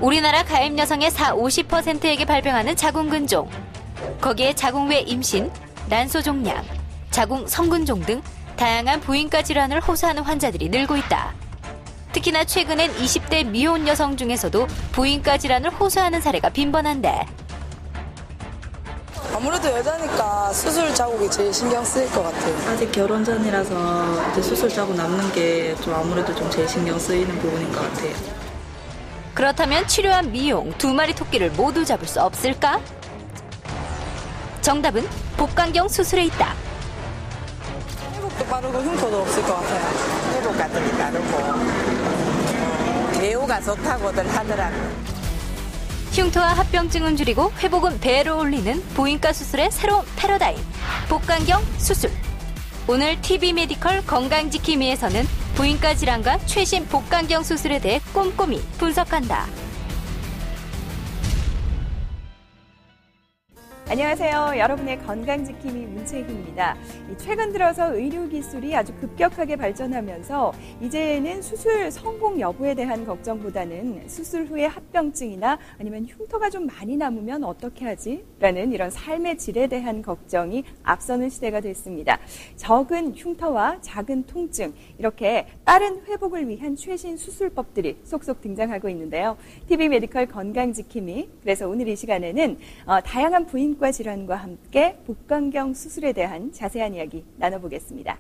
우리나라 가임 여성의 50%에게 발병하는 자궁근종. 거기에 자궁 외 임신, 난소종양, 자궁 성근종 등 다양한 부인과 질환을 호소하는 환자들이 늘고 있다. 특히나 최근엔 20대 미혼 여성 중에서도 부인과 질환을 호소하는 사례가 빈번한데, 아무래도 여자니까 수술 자국이 제일 신경 쓰일 것 같아요. 아직 결혼 전이라서 이제 수술 자국 남는 게 좀 아무래도 좀 제일 신경 쓰이는 부분인 것 같아요. 그렇다면 치료한 미용 2마리 토끼를 모두 잡을 수 없을까? 정답은 복강경 수술에 있다. 회복도 빠르고 흉터도 없을 것 같아요. 회복 같은 게 다르고 배우가 좋다고들 하더라고요. 흉터와 합병증은 줄이고 회복은 배로 올리는 부인과 수술의 새로운 패러다임, 복강경 수술. 오늘 TV 메디컬 건강지킴이에서는 부인과 질환과 최신 복강경 수술에 대해 꼼꼼히 분석한다. 안녕하세요. 여러분의 건강지킴이 문채익입니다. 최근 들어서 의료기술이 아주 급격하게 발전하면서 이제는 수술 성공 여부에 대한 걱정보다는 수술 후에 합병증이나 아니면 흉터가 좀 많이 남으면 어떻게 하지? 라는 이런 삶의 질에 대한 걱정이 앞서는 시대가 됐습니다. 적은 흉터와 작은 통증, 이렇게 빠른 회복을 위한 최신 수술법들이 속속 등장하고 있는데요. TV 메디컬 건강지킴이, 그래서 오늘 이 시간에는 다양한 부인과 질환과 함께 복강경 수술에 대한 자세한 이야기 나눠보겠습니다.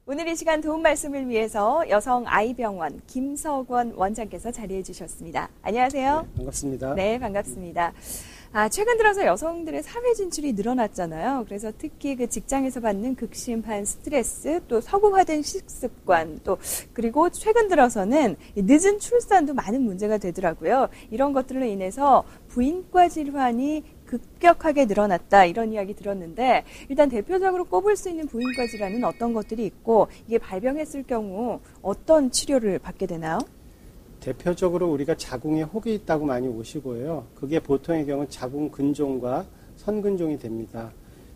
오늘 이 시간 도움 말씀을 위해서 여성아이병원 김석원 원장께서 자리해 주셨습니다. 안녕하세요. 네, 반갑습니다. 네, 반갑습니다. 최근 들어서 여성들의 사회 진출이 늘어났잖아요. 그래서 특히 그 직장에서 받는 극심한 스트레스, 또 서구화된 식습관, 그리고 최근 들어서는 늦은 출산도 많은 문제가 되더라고요. 이런 것들로 인해서 부인과 질환이 급격하게 늘어났다, 이런 이야기 들었는데, 일단 대표적으로 꼽을 수 있는 부인과 질환은 어떤 것들이 있고, 이게 발병했을 경우 어떤 치료를 받게 되나요? 대표적으로 우리가 자궁에 혹이 있다고 많이 오시고요. 그게 보통의 경우 자궁 근종과 선근종이 됩니다.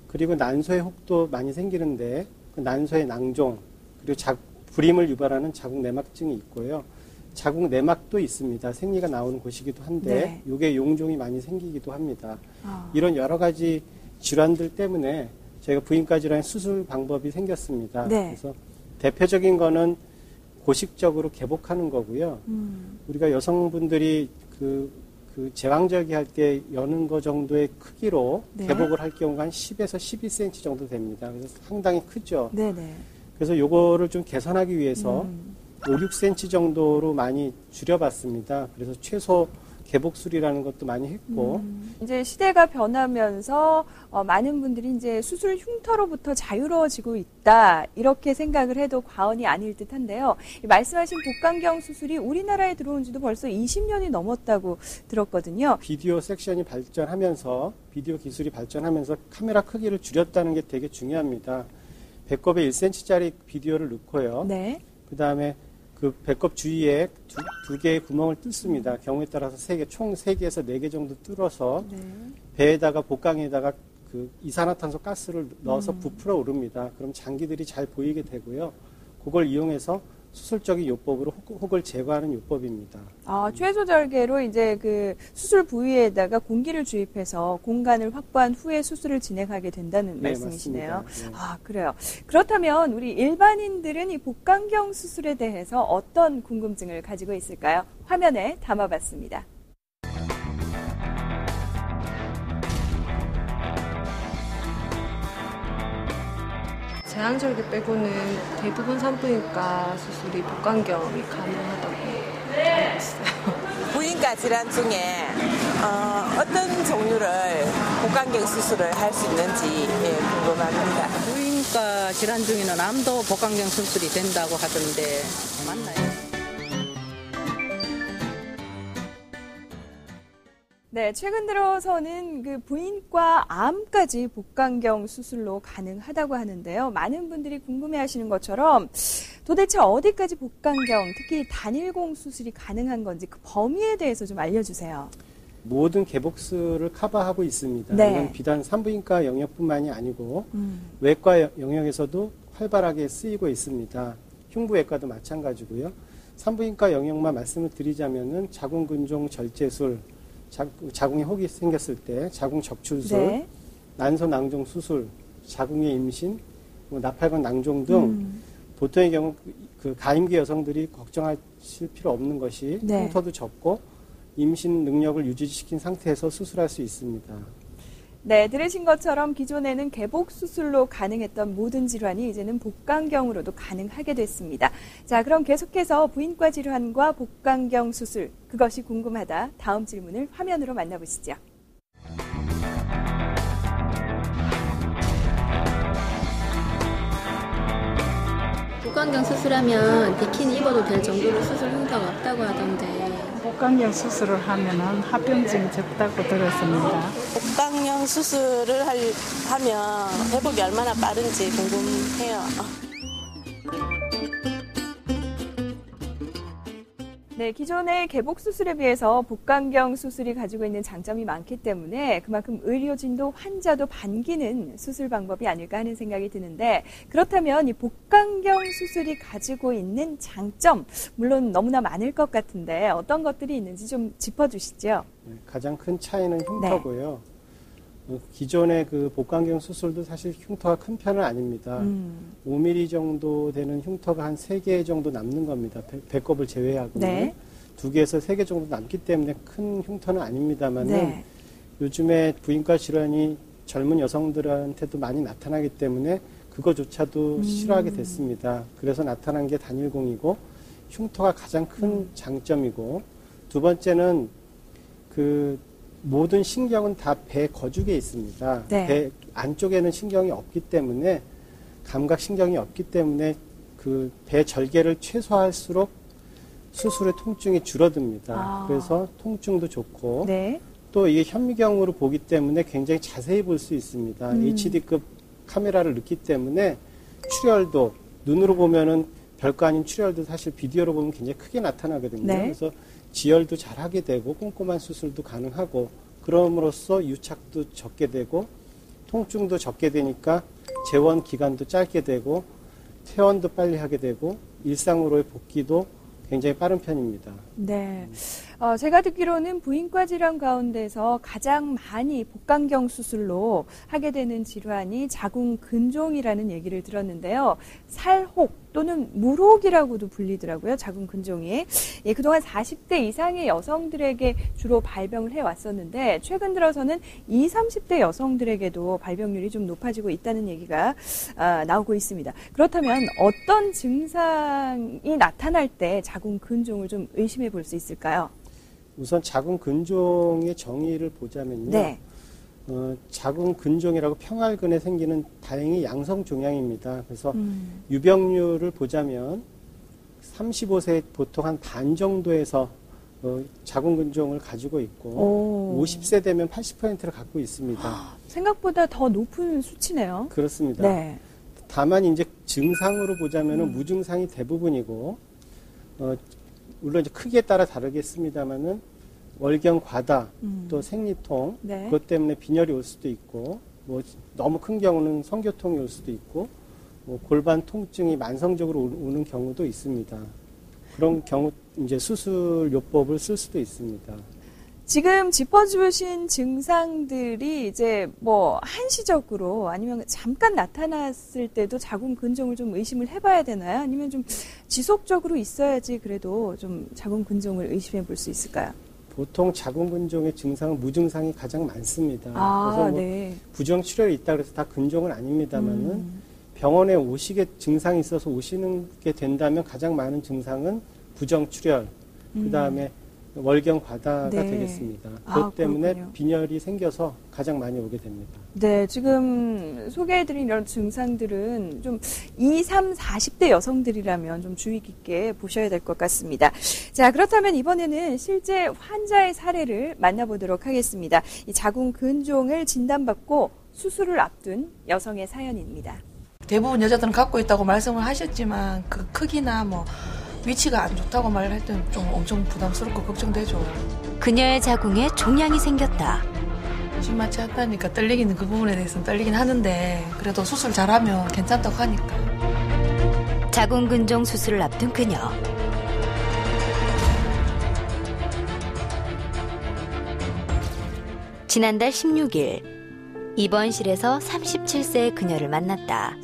그리고 난소의 혹도 많이 생기는데 그 난소의 낭종, 그리고 불임을 유발하는 자궁 내막증이 있고요. 자궁 내막도 있습니다. 생리가 나오는 곳이기도 한데 이게 용종이 많이 생기기도 합니다. 이런 여러 가지 질환들 때문에 저희가 부인과 질환의 수술 방법이 생겼습니다. 그래서 대표적인 거는 고식적으로 개복하는 거고요. 우리가 여성분들이 그 제왕절개 할 때 여는 거 정도의 크기로 개복을 할 경우가 한 10에서 12cm 정도 됩니다. 그래서 상당히 크죠. 그래서 요거를 좀 개선하기 위해서 5, 6cm 정도로 많이 줄여봤습니다. 그래서 최소 개복술이라는 것도 많이 했고. 이제 시대가 변하면서 많은 분들이 이제 수술 흉터로부터 자유로워지고 있다, 이렇게 생각을 해도 과언이 아닐 듯한데요. 말씀하신 복강경 수술이 우리나라에 들어온 지도 벌써 20년이 넘었다고 들었거든요. 비디오 섹션이 발전하면서, 비디오 기술이 발전하면서 카메라 크기를 줄였다는 게 되게 중요합니다. 배꼽에 1cm짜리 비디오를 넣고요. 그 다음에 그 배꼽 주위에 두 개의 구멍을 뚫습니다. 경우에 따라서 총 3개에서 4개 정도 뚫어서 배에다가 복강에다가 그 이산화탄소 가스를 넣어서 부풀어 오릅니다. 그럼 장기들이 잘 보이게 되고요. 그걸 이용해서 수술적인 요법으로 혹을 제거하는 요법입니다. 최소절개로 이제 그 수술 부위에다가 공기를 주입해서 공간을 확보한 후에 수술을 진행하게 된다는 말씀이시네요. 그래요. 그렇다면 우리 일반인들은 이 복강경 수술에 대해서 어떤 궁금증을 가지고 있을까요? 화면에 담아봤습니다. 제왕절개 빼고는 대부분 산부인과 수술이 복강경이 가능하다고 알고 있어요. 부인과 질환 중에 어떤 종류를 복강경 수술을 할 수 있는지 궁금합니다. 부인과 질환 중에는 암도 복강경 수술이 된다고 하던데 맞나요? 네, 최근 들어서는 그 부인과 암까지 복강경 수술로 가능하다고 하는데요. 많은 분들이 궁금해하시는 것처럼 도대체 어디까지 복강경, 특히 단일공 수술이 가능한 건지 그 범위에 대해서 좀 알려주세요. 모든 개복수를 커버하고 있습니다. 네. 이건 비단 산부인과 영역뿐만이 아니고 외과 영역에서도 활발하게 쓰이고 있습니다. 흉부외과도 마찬가지고요. 산부인과 영역만 말씀을 드리자면은 자궁근종 절제술, 자궁에 혹이 생겼을 때 자궁 적출술, 네. 난소 낭종 수술, 자궁의 임신, 뭐 나팔관 낭종 등 보통의 경우 그 가임기 여성들이 걱정하실 필요 없는 것이 네. 흉터도 적고 임신 능력을 유지시킨 상태에서 수술할 수 있습니다. 네, 들으신 것처럼 기존에는 개복 수술로 가능했던 모든 질환이 이제는 복강경으로도 가능하게 됐습니다. 자, 그럼 계속해서 부인과 질환과 복강경 수술, 그것이 궁금하다. 다음 질문을 화면으로 만나보시죠. 복강경 수술하면 비키니 입어도 될 정도로 수술 흉터가 없다고 하던데. 복강경 수술을 하면은 합병증이 적다고 들었습니다. 복강경 수술을 하면 회복이 얼마나 빠른지 궁금해요. 네, 기존의 개복 수술에 비해서 복강경 수술이 가지고 있는 장점이 많기 때문에 그만큼 의료진도 환자도 반기는 수술 방법이 아닐까 하는 생각이 드는데, 그렇다면 이 복강경 수술이 가지고 있는 장점, 물론 너무나 많을 것 같은데 어떤 것들이 있는지 좀 짚어주시죠. 네, 가장 큰 차이는 흉터고요. 기존의 그 복강경 수술도 사실 흉터가 큰 편은 아닙니다. 5mm 정도 되는 흉터가 한 3개 정도 남는 겁니다. 배꼽을 제외하고. 네. 2개에서 3개 정도 남기 때문에 큰 흉터는 아닙니다만은 네. 요즘에 부인과 질환이 젊은 여성들한테도 많이 나타나기 때문에 그거조차도 싫어하게 됐습니다. 그래서 나타난 게 단일공이고 흉터가 가장 큰 장점이고, 두 번째는 그 모든 신경은 다 배 거죽에 있습니다. 네. 배 안쪽에는 신경이 없기 때문에, 감각 신경이 없기 때문에 그 배 절개를 최소화할수록 수술의 통증이 줄어듭니다. 그래서 통증도 좋고, 네. 또 이게 현미경으로 보기 때문에 굉장히 자세히 볼 수 있습니다. HD급 카메라를 넣기 때문에 출혈도, 눈으로 보면은 별거 아닌 출혈도 사실 비디오로 보면 굉장히 크게 나타나거든요. 네. 그래서 지혈도 잘하게 되고 꼼꼼한 수술도 가능하고, 그럼으로써 유착도 적게 되고 통증도 적게 되니까 재원 기간도 짧게 되고 퇴원도 빨리 하게 되고 일상으로의 복귀도 굉장히 빠른 편입니다. 네. 제가 듣기로는 부인과 질환 가운데서 가장 많이 복강경 수술로 하게 되는 질환이 자궁근종이라는 얘기를 들었는데요. 살혹 또는 물혹이라고도 불리더라고요. 자궁근종이. 예, 그동안 40대 이상의 여성들에게 주로 발병을 해왔었는데 최근 들어서는 20, 30대 여성들에게도 발병률이 좀 높아지고 있다는 얘기가 나오고 있습니다. 그렇다면 어떤 증상이 나타날 때 자궁근종을 좀 의심해 볼 수 있을까요? 우선 자궁근종의 정의를 보자면요. 네. 자궁근종이라고 평활근에 생기는 다행히 양성 종양입니다. 그래서 유병률을 보자면 35세 보통 한 반 정도에서 자궁근종을 가지고 있고 50세 되면 80%를 갖고 있습니다. 생각보다 더 높은 수치네요. 그렇습니다. 네. 다만 이제 증상으로 보자면은 무증상이 대부분이고, 물론 이제 크기에 따라 다르겠습니다만은 월경 과다, 또 생리통, 네. 그것 때문에 빈혈이 올 수도 있고, 뭐 너무 큰 경우는 성교통이 올 수도 있고, 뭐 골반 통증이 만성적으로 오는 경우도 있습니다. 그런 경우 이제 수술 요법을 쓸 수도 있습니다. 지금 짚어주신 증상들이 이제 뭐 한시적으로 아니면 잠깐 나타났을 때도 자궁근종을 좀 의심을 해봐야 되나요? 아니면 좀 지속적으로 있어야지 그래도 좀 자궁근종을 의심해 볼 수 있을까요? 보통 자궁근종의 증상은 무증상이 가장 많습니다. 그래서 뭐 네. 부정출혈이 있다 그래서 다 근종은 아닙니다만은 병원에 증상이 있어서 오시는 게 된다면 가장 많은 증상은 부정출혈, 그 다음에 월경 과다가 네. 되겠습니다. 그것 때문에 그렇군요. 빈혈이 생겨서 가장 많이 오게 됩니다. 네, 지금 소개해드린 이런 증상들은 좀 20, 30, 40대 여성들이라면 좀 주의 깊게 보셔야 될 것 같습니다. 자, 그렇다면 이번에는 실제 환자의 사례를 만나보도록 하겠습니다. 이 자궁근종을 진단받고 수술을 앞둔 여성의 사연입니다. 대부분 여자들은 갖고 있다고 말씀을 하셨지만 그 크기나 뭐 위치가 안 좋다고 말할 때는 좀 엄청 부담스럽고 걱정되죠. 그녀의 자궁에 종양이 생겼다. 심하지 않다니까 떨리기는 그 부분에 대해서는 떨리긴 하는데 그래도 수술 잘하면 괜찮다고 하니까. 자궁근종 수술을 앞둔 그녀. 지난달 16일 입원실에서 37세의 그녀를 만났다.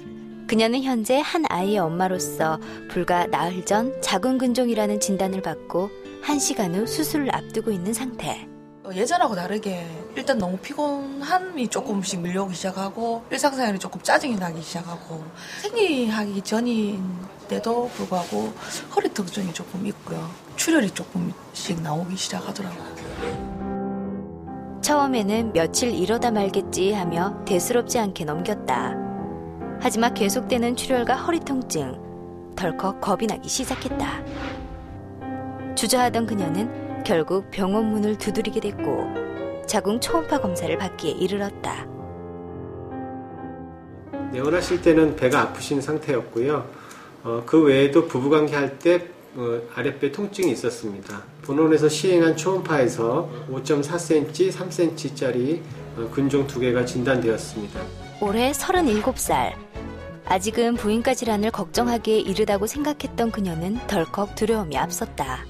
그녀는 현재 한 아이의 엄마로서 불과 나흘 전 자궁근종이라는 진단을 받고 1시간 후 수술을 앞두고 있는 상태. 예전하고 다르게 일단 너무 피곤함이 조금씩 밀려오기 시작하고 일상생활이 조금 짜증이 나기 시작하고 생리하기 전인데도 불구하고 허리 통증이 조금 있고요. 출혈이 조금씩 나오기 시작하더라고요. 처음에는 며칠 이러다 말겠지 하며 대수롭지 않게 넘겼다. 하지만 계속되는 출혈과 허리 통증, 덜컥 겁이 나기 시작했다. 주저하던 그녀는 결국 병원 문을 두드리게 됐고 자궁 초음파 검사를 받기에 이르렀다. 내원하실 때는 배가 아프신 상태였고요. 그 외에도 부부관계 할 때 아랫배 통증이 있었습니다. 본원에서 시행한 초음파에서 5.4cm, 3cm짜리 근종 2개가 진단되었습니다. 올해 37살. 아직은 부인과 질환을 걱정하기에 이르다고 생각했던 그녀는 덜컥 두려움이 앞섰다.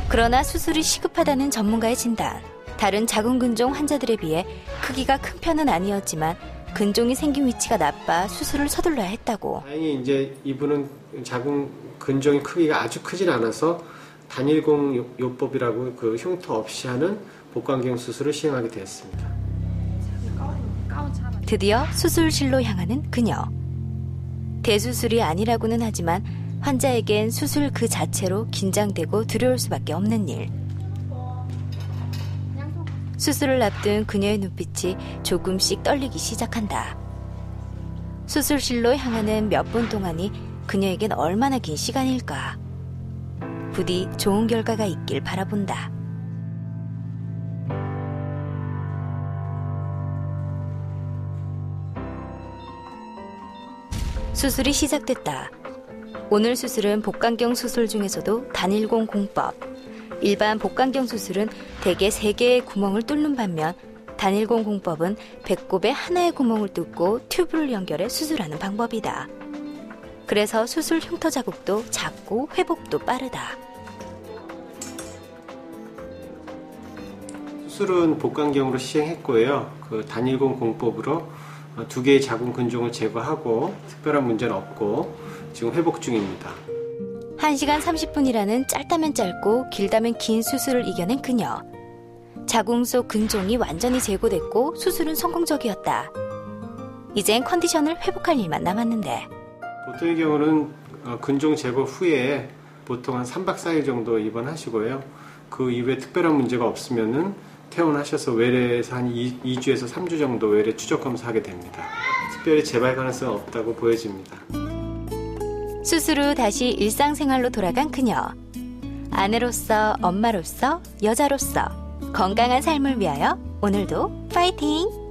그러나 수술이 시급하다는 전문가의 진단. 다른 자궁근종 환자들에 비해 크기가 큰 편은 아니었지만 근종이 생긴 위치가 나빠 수술을 서둘러야 했다고. 다행히 이제 이분은 자궁 근종의 크기가 아주 크진 않아서 단일공 요법이라고 그 흉터 없이 하는 복강경 수술을 시행하게 되었습니다. 드디어 수술실로 향하는 그녀. 대수술이 아니라고는 하지만 환자에겐 수술 그 자체로 긴장되고 두려울 수밖에 없는 일. 수술을 앞둔 그녀의 눈빛이 조금씩 떨리기 시작한다. 수술실로 향하는 몇 분 동안이 그녀에겐 얼마나 긴 시간일까. 부디 좋은 결과가 있길 바라본다. 수술이 시작됐다. 오늘 수술은 복강경 수술 중에서도 단일공 공법. 일반 복강경 수술은 대개 3개의 구멍을 뚫는 반면 단일공 공법은 배꼽에 하나의 구멍을 뚫고 튜브를 연결해 수술하는 방법이다. 그래서 수술 흉터 자국도 작고 회복도 빠르다. 수술은 복강경으로 시행했고요. 그 단일공 공법으로 2개의 자궁 근종을 제거하고 특별한 문제는 없고 지금 회복 중입니다. 1시간 30분이라는 짧다면 짧고 길다면 긴 수술을 이겨낸 그녀. 자궁 속 근종이 완전히 제거됐고 수술은 성공적이었다. 이젠 컨디션을 회복할 일만 남았는데. 보통의 경우는 근종 제거 후에 보통 한 3박 4일 정도 입원하시고요. 그 이후에 특별한 문제가 없으면은 퇴원하셔서 외래에서 한 2주에서 3주 정도 외래 추적 검사하게 됩니다. 특별히 재발 가능성은 없다고 보여집니다. 수술 후 다시 일상생활로 돌아간 그녀. 아내로서, 엄마로서, 여자로서 건강한 삶을 위하여 오늘도 파이팅!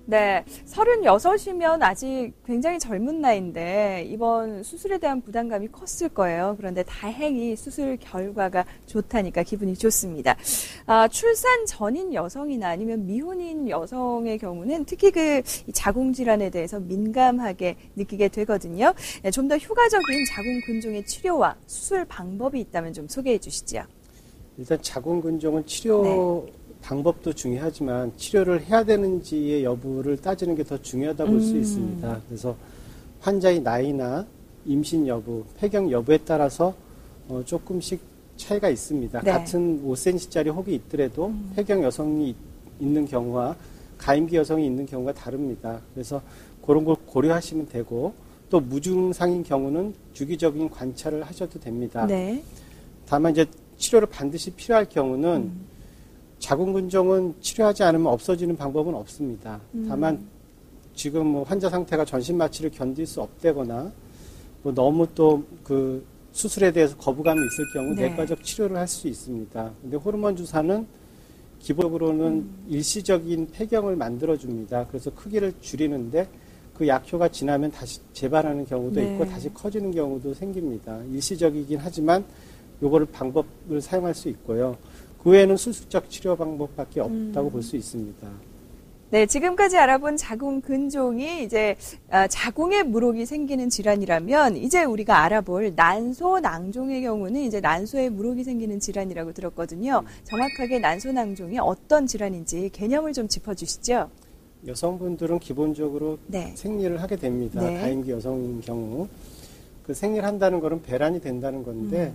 네, 36이면 아직 굉장히 젊은 나이인데 이번 수술에 대한 부담감이 컸을 거예요. 그런데 다행히 수술 결과가 좋다니까 기분이 좋습니다. 출산 전인 여성이나 아니면 미혼인 여성의 경우는 특히 이 자궁 질환에 대해서 민감하게 느끼게 되거든요. 네, 좀 더 효과적인 자궁 근종의 치료와 수술 방법이 있다면 좀 소개해 주시죠. 일단 자궁 근종은 치료 방법도 중요하지만 치료를 해야 되는지의 여부를 따지는 게 더 중요하다고 볼 수 있습니다. 그래서 환자의 나이나 임신 여부, 폐경 여부에 따라서 조금씩 차이가 있습니다. 네. 같은 5cm짜리 혹이 있더라도 폐경 여성이 있는 경우와 가임기 여성이 있는 경우가 다릅니다. 그래서 그런 걸 고려하시면 되고 또 무증상인 경우는 주기적인 관찰을 하셔도 됩니다. 네. 다만 이제 치료를 반드시 필요할 경우는 자궁 근종은 치료하지 않으면 없어지는 방법은 없습니다. 다만 지금 뭐 환자 상태가 전신 마취를 견딜 수 없다거나 뭐 너무 또 그 수술에 대해서 거부감이 있을 경우 내과적 치료를 할 수 있습니다. 근데 호르몬 주사는 기본적으로는 일시적인 폐경을 만들어줍니다. 그래서 크기를 줄이는데 그 약효가 지나면 다시 재발하는 경우도 있고 다시 커지는 경우도 생깁니다. 일시적이긴 하지만 요거를 방법을 사용할 수 있고요. 그 외에는 수술적 치료 방법밖에 없다고 볼 수 있습니다. 네, 지금까지 알아본 자궁 근종이 이제 자궁에 물혹이 생기는 질환이라면 이제 우리가 알아볼 난소낭종의 경우는 이제 난소에 물혹이 생기는 질환이라고 들었거든요. 정확하게 난소낭종이 어떤 질환인지 개념을 좀 짚어주시죠. 여성분들은 기본적으로 네. 생리를 하게 됩니다. 네. 다임기 여성인 경우. 그 생리를 한다는 것은 배란이 된다는 건데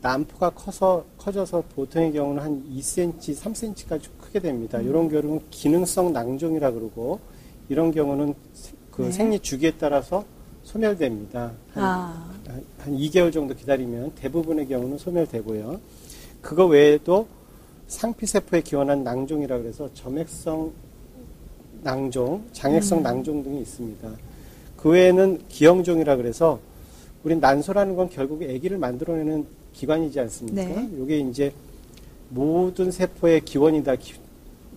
난포가 커져서 보통의 경우는 한 2cm, 3cm까지 크게 됩니다. 이런 경우는 기능성 낭종이라 그러고 이런 경우는 그 네. 생리 주기에 따라서 소멸됩니다. 한 2개월 정도 기다리면 대부분의 경우는 소멸되고요. 그거 외에도 상피세포에 기원한 낭종이라 그래서 점액성 낭종, 장액성 낭종 등이 있습니다. 그 외에는 기형종이라 그래서 우리 난소라는 건 결국 아기를 만들어내는 기관이지 않습니까? 네. 이게 이제 모든 세포의 기원이다,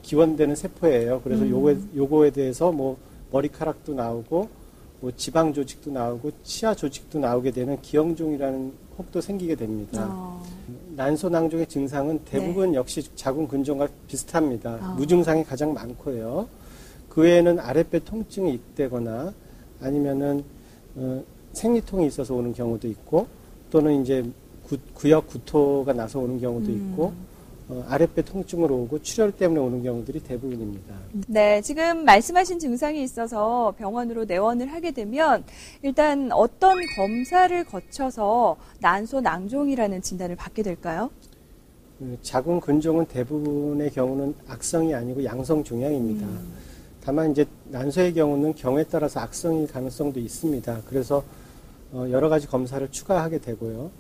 기원되는 세포예요. 그래서 요거에 대해서 뭐 머리카락도 나오고, 뭐 지방 조직도 나오고, 치아 조직도 나오게 되는 기형종이라는 혹도 생기게 됩니다. 난소낭종의 증상은 대부분 역시 자궁 근종과 비슷합니다. 무증상이 가장 많고요. 그 외에는 아랫배 통증이 있대거나 아니면은 생리통이 있어서 오는 경우도 있고 또는 이제 구역 구토가 나서 오는 경우도 있고 아랫배 통증으로 오고 출혈 때문에 오는 경우들이 대부분입니다. 네, 지금 말씀하신 증상이 있어서 병원으로 내원을 하게 되면 일단 어떤 검사를 거쳐서 난소낭종이라는 진단을 받게 될까요? 자궁 근종은 대부분의 경우는 악성이 아니고 양성 종양입니다. 다만 이제 난소의 경우는 경우에 따라서 악성일 가능성도 있습니다. 그래서 여러 가지 검사를 추가하게 되고요.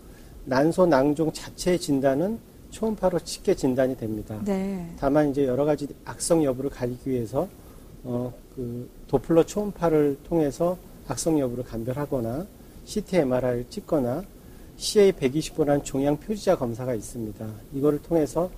난소 낭종 자체의 진단은 초음파로 쉽게 진단이 됩니다. 네. 다만 이제 여러 가지 악성 여부를 가리기 위해서 그 도플러 초음파를 통해서 악성 여부를 감별하거나 CT, MRI를 찍거나 CA120보라는 종양 표지자 검사가 있습니다. 이거를 통해서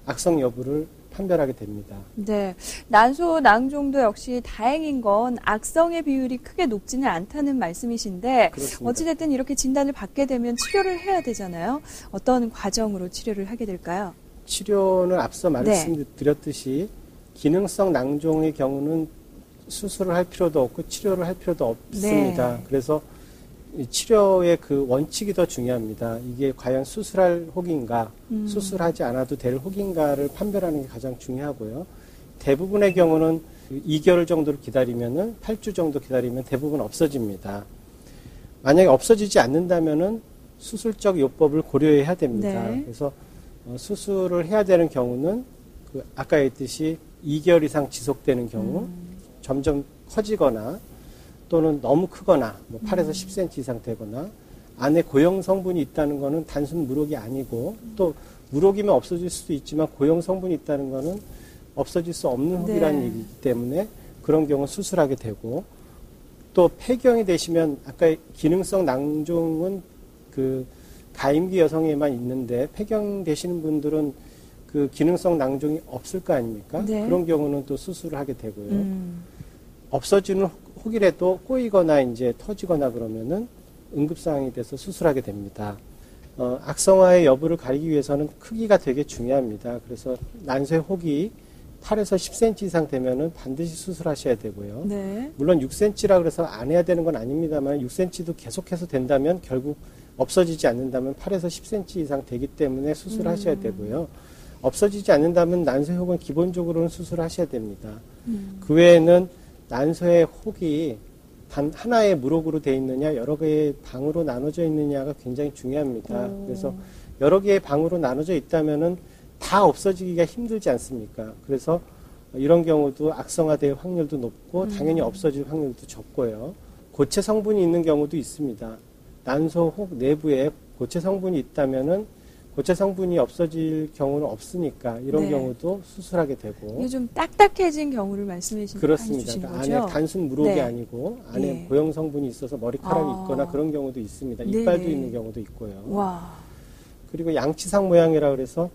악성 여부를 판별하게 됩니다. 네, 난소낭종도 역시 다행인 건 악성의 비율이 크게 높지는 않다는 말씀이신데 그렇습니다. 어찌됐든 이렇게 진단을 받게 되면 치료를 해야 되잖아요. 어떤 과정으로 치료를 하게 될까요? 치료는 앞서 말씀드렸듯이 기능성 낭종의 경우는 수술을 할 필요도 없고 치료를 할 필요도 없습니다. 네. 그래서 이 치료의 그 원칙이 더 중요합니다. 이게 과연 수술할 혹인가, 수술하지 않아도 될 혹인가를 판별하는 게 가장 중요하고요. 대부분의 경우는 2개월 정도를 기다리면은 8주 정도 기다리면 대부분 없어집니다. 만약에 없어지지 않는다면은 수술적 요법을 고려해야 됩니다. 네. 그래서 수술을 해야 되는 경우는 그 아까 했듯이 2개월 이상 지속되는 경우, 점점 커지거나 또는 너무 크거나 뭐 8에서 10cm 이상 되거나 안에 고형 성분이 있다는 것은 단순 물혹이 아니고 또 물혹이면 없어질 수도 있지만 고형 성분이 있다는 것은 없어질 수 없는 혹이라는 얘기이기 때문에 그런 경우 수술하게 되고 또 폐경이 되시면 아까 기능성 낭종은 그 가임기 여성에만 있는데 폐경 되시는 분들은 그 기능성 낭종이 없을 거 아닙니까? 네. 그런 경우는 또 수술을 하게 되고요. 없어지는 혹이라도 꼬이거나 이제 터지거나 그러면은 응급상황이 돼서 수술하게 됩니다. 악성화의 여부를 가리기 위해서는 크기가 되게 중요합니다. 그래서 난소의 혹이 8에서 10cm 이상 되면은 반드시 수술하셔야 되고요. 네. 물론 6cm라 그래서 안 해야 되는 건 아닙니다만 6cm도 계속해서 된다면 결국 없어지지 않는다면 8에서 10cm 이상 되기 때문에 수술하셔야 되고요. 없어지지 않는다면 난소의 혹은 기본적으로는 수술하셔야 됩니다. 그 외에는 난소의 혹이 단 하나의 물혹으로 되어 있느냐 여러 개의 방으로 나눠져 있느냐가 굉장히 중요합니다. 그래서 여러 개의 방으로 나눠져 있다면은 다 없어지기가 힘들지 않습니까? 그래서 이런 경우도 악성화될 확률도 높고 당연히 없어질 확률도 적고요. 고체 성분이 있는 경우도 있습니다. 난소 혹 내부에 고체 성분이 있다면은 고체 성분이 없어질 경우는 없으니까 이런 네. 경우도 수술하게 되고 이게 좀 딱딱해진 경우를 말씀해 주시는 그렇습니다. 거죠? 안에 단순 물혹이 네. 아니고 안에 예. 고형 성분이 있어서 머리카락이 있거나 그런 경우도 있습니다. 이빨도 네네. 있는 경우도 있고요. 와. 그리고 양치상 모양이라 그래서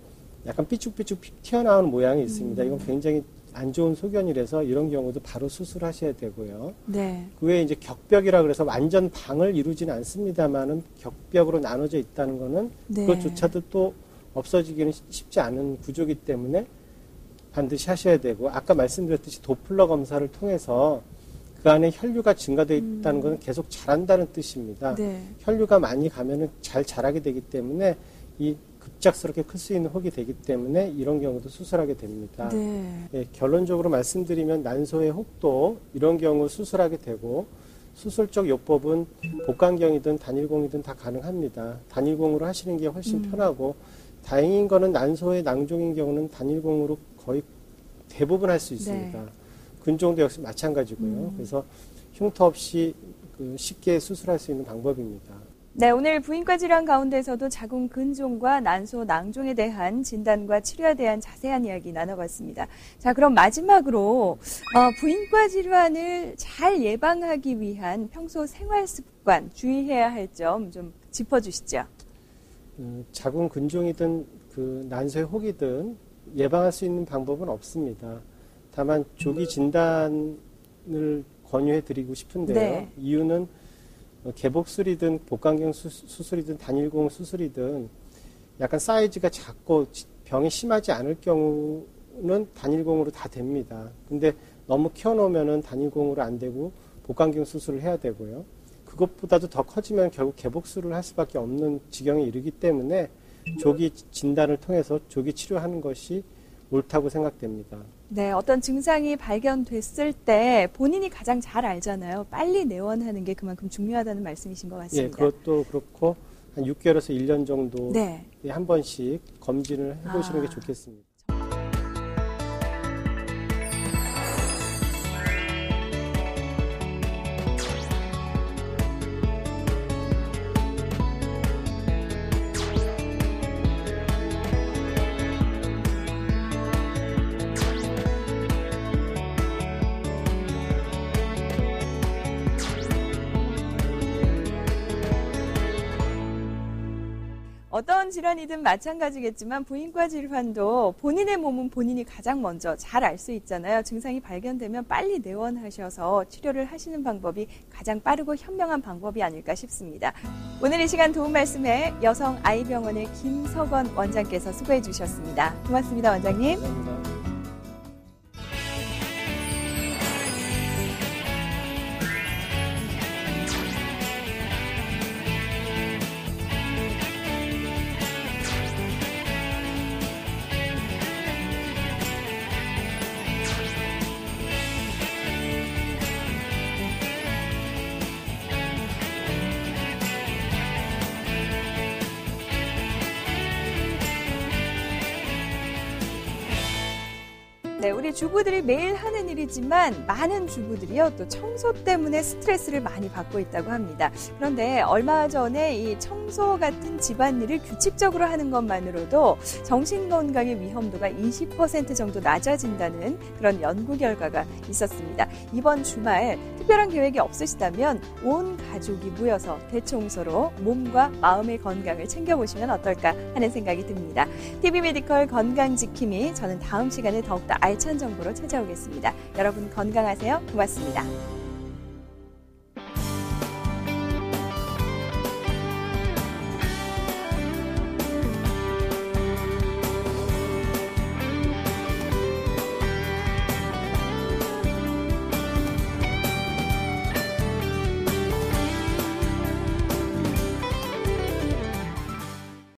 약간 삐쭉삐쭉 튀어나오는 모양이 있습니다. 이건 굉장히 안 좋은 소견이라서 이런 경우도 바로 수술하셔야 되고요. 네. 그 외에 이제 격벽이라 그래서 완전 방을 이루지는 않습니다만은 격벽으로 나눠져 있다는 거는 네. 그것조차도 또 없어지기는 쉽지 않은 구조이기 때문에 반드시 하셔야 되고, 아까 말씀드렸듯이 도플러 검사를 통해서 그 안에 혈류가 증가되어 있다는 것은 계속 자란다는 뜻입니다. 네. 혈류가 많이 가면은 잘 자라게 되기 때문에 이 급작스럽게 클 수 있는 혹이 되기 때문에 이런 경우도 수술하게 됩니다. 네. 예, 결론적으로 말씀드리면 난소의 혹도 이런 경우 수술하게 되고, 수술적 요법은 복강경이든 단일공이든 다 가능합니다. 단일공으로 하시는 게 훨씬 편하고, 다행인 거는 난소의 낭종인 경우는 단일공으로 거의 대부분 할 수 있습니다. 네. 근종도 역시 마찬가지고요. 그래서 흉터 없이 쉽게 수술할 수 있는 방법입니다. 네, 오늘 부인과 질환 가운데서도 자궁 근종과 난소 낭종에 대한 진단과 치료에 대한 자세한 이야기 나눠봤습니다. 자, 그럼 마지막으로 부인과 질환을 잘 예방하기 위한 평소 생활 습관, 주의해야 할 점 좀 짚어주시죠. 자궁 근종이든 난소의 혹이든 예방할 수 있는 방법은 없습니다. 다만 조기 진단을 권유해드리고 싶은데요. 네. 이유는 개복술이든 복강경 수술이든 단일공 수술이든 약간 사이즈가 작고 병이 심하지 않을 경우는 단일공으로 다 됩니다. 근데 너무 키워놓으면 단일공으로 안 되고 복강경 수술을 해야 되고요. 그것보다도 더 커지면 결국 개복술을 할 수밖에 없는 지경에 이르기 때문에 조기 진단을 통해서 조기 치료하는 것이 옳다고 생각됩니다. 네, 어떤 증상이 발견됐을 때 본인이 가장 잘 알잖아요. 빨리 내원하는 게 그만큼 중요하다는 말씀이신 것 같습니다. 예, 그것도 그렇고 한 6개월에서 1년 정도에 네. 한 번씩 검진을 해보시는 게 좋겠습니다. 어떤 질환이든 마찬가지겠지만 부인과 질환도 본인의 몸은 본인이 가장 먼저 잘 알 수 있잖아요. 증상이 발견되면 빨리 내원하셔서 치료를 하시는 방법이 가장 빠르고 현명한 방법이 아닐까 싶습니다. 오늘 이 시간 도움 말씀에 여성아이병원의 김석원 원장께서 수고해 주셨습니다. 고맙습니다, 원장님. 감사합니다. 네, 우리 주부들이 매일 하는 일이지만 많은 주부들이요, 또 청소 때문에 스트레스를 많이 받고 있다고 합니다. 그런데 얼마 전에 이 청소 같은 집안일을 규칙적으로 하는 것만으로도 정신건강의 위험도가 20% 정도 낮아진다는 그런 연구 결과가 있었습니다. 이번 주말 특별한 계획이 없으시다면 온 가족이 모여서 대청소로 몸과 마음의 건강을 챙겨보시면 어떨까 하는 생각이 듭니다. TV메디컬 건강지킴이 저는 다음 시간에 더욱더 알찬 정보로 찾아오겠습니다. 여러분 건강하세요. 고맙습니다.